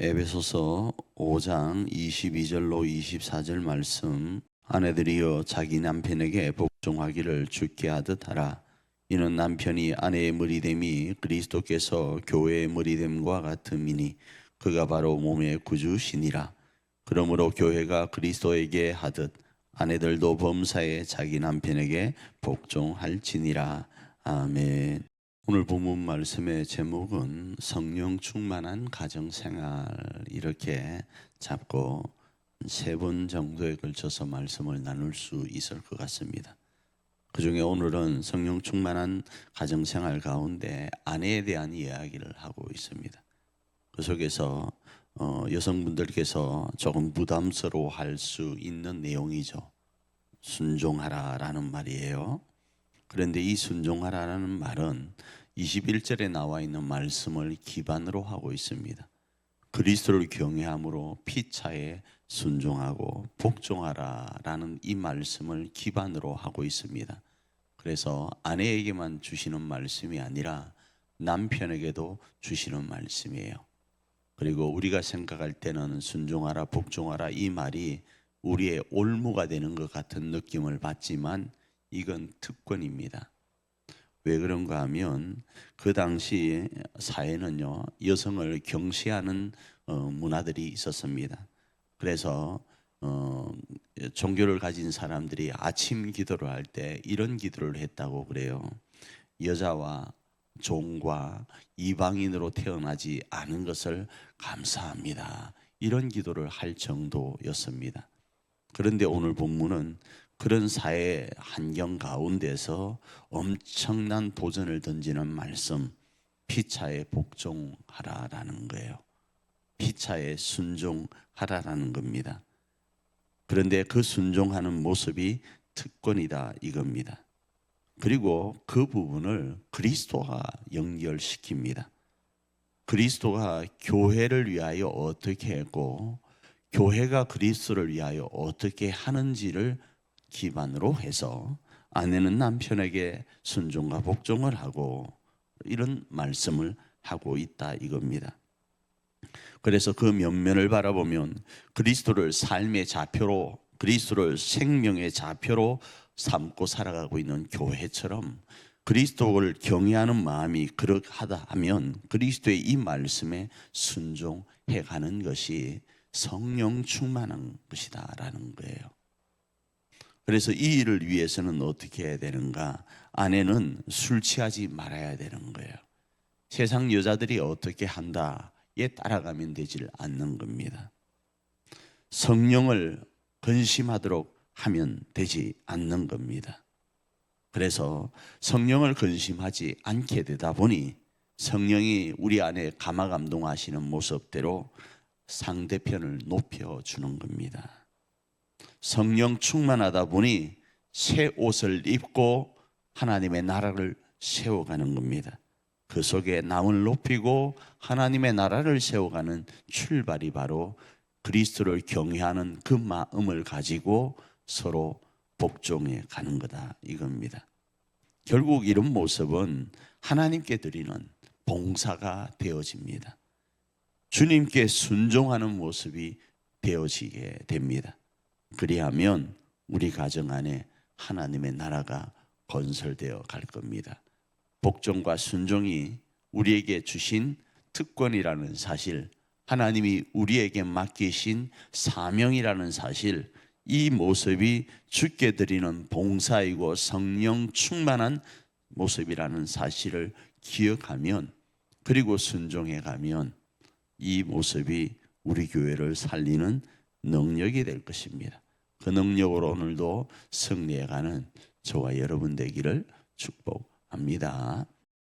에베소서 5장 22절로 24절 말씀. 아내들이여 자기 남편에게 복종하기를 주께 하듯 하라. 이는 남편이 아내의 머리됨이 그리스도께서 교회의 머리됨과 같음이니 그가 바로 몸의 구주시니라. 그러므로 교회가 그리스도에게 하듯 아내들도 범사에 자기 남편에게 복종할지니라. 아멘. 오늘 본문 말씀의 제목은 성령 충만한 가정생활, 이렇게 잡고 세 번 정도에 걸쳐서 말씀을 나눌 수 있을 것 같습니다. 그 중에 오늘은 성령 충만한 가정생활 가운데 아내에 대한 이야기를 하고 있습니다. 그 속에서 여성분들께서 조금 부담스러워할 수 있는 내용이죠. 순종하라라는 말이에요. 그런데 이 순종하라는 말은 21절에 나와 있는 말씀을 기반으로 하고 있습니다. 그리스도를 경외함으로 피차에 순종하고 복종하라라는 이 말씀을 기반으로 하고 있습니다. 그래서 아내에게만 주시는 말씀이 아니라 남편에게도 주시는 말씀이에요. 그리고 우리가 생각할 때는 순종하라, 복종하라 이 말이 우리의 올무가 되는 것 같은 느낌을 받지만 이건 특권입니다. 왜 그런가 하면 그 당시 사회는요, 여성을 경시하는 문화들이 있었습니다. 그래서 종교를 가진 사람들이 아침 기도를 할 때 이런 기도를 했다고 그래요. 여자와 종과 이방인으로 태어나지 않은 것을 감사합니다. 이런 기도를 할 정도였습니다. 그런데 오늘 본문은 그런 사회 환경 가운데서 엄청난 도전을 던지는 말씀, 피차에 복종하라라는 거예요. 피차에 순종하라라는 겁니다. 그런데 그 순종하는 모습이 특권이다 이겁니다. 그리고 그 부분을 그리스도와 연결시킵니다. 그리스도가 교회를 위하여 어떻게 했고 교회가 그리스도를 위하여 어떻게 하는지를 기반으로 해서 아내는 남편에게 순종과 복종을 하고 이런 말씀을 하고 있다 이겁니다. 그래서 그 면면을 바라보면 그리스도를 삶의 좌표로, 그리스도를 생명의 좌표로 삼고 살아가고 있는 교회처럼 그리스도를 경외하는 마음이 그러하다 하면 그리스도의 이 말씀에 순종해 가는 것이 성령 충만한 것이다라는 거예요. 그래서 이 일을 위해서는 어떻게 해야 되는가? 아내는 술 취하지 말아야 되는 거예요. 세상 여자들이 어떻게 한다에 따라가면 되질 않는 겁니다. 성령을 근심하도록 하면 되지 않는 겁니다. 그래서 성령을 근심하지 않게 되다 보니 성령이 우리 안에 감화감동하시는 모습대로 상대편을 높여주는 겁니다. 성령 충만하다 보니 새 옷을 입고 하나님의 나라를 세워가는 겁니다. 그 속에 남을 높이고 하나님의 나라를 세워가는 출발이 바로 그리스도를 경외하는 그 마음을 가지고 서로 복종해 가는 거다 이겁니다. 결국 이런 모습은 하나님께 드리는 봉사가 되어집니다. 주님께 순종하는 모습이 되어지게 됩니다. 그리하면 우리 가정 안에 하나님의 나라가 건설되어 갈 겁니다. 복종과 순종이 우리에게 주신 특권이라는 사실, 하나님이 우리에게 맡기신 사명이라는 사실, 이 모습이 주께 드리는 봉사이고 성령 충만한 모습이라는 사실을 기억하면, 그리고 순종해 가면 이 모습이 우리 교회를 살리는 능력이 될 것입니다. 그 능력으로 오늘도 승리해가는 저와 여러분 되기를 축복합니다.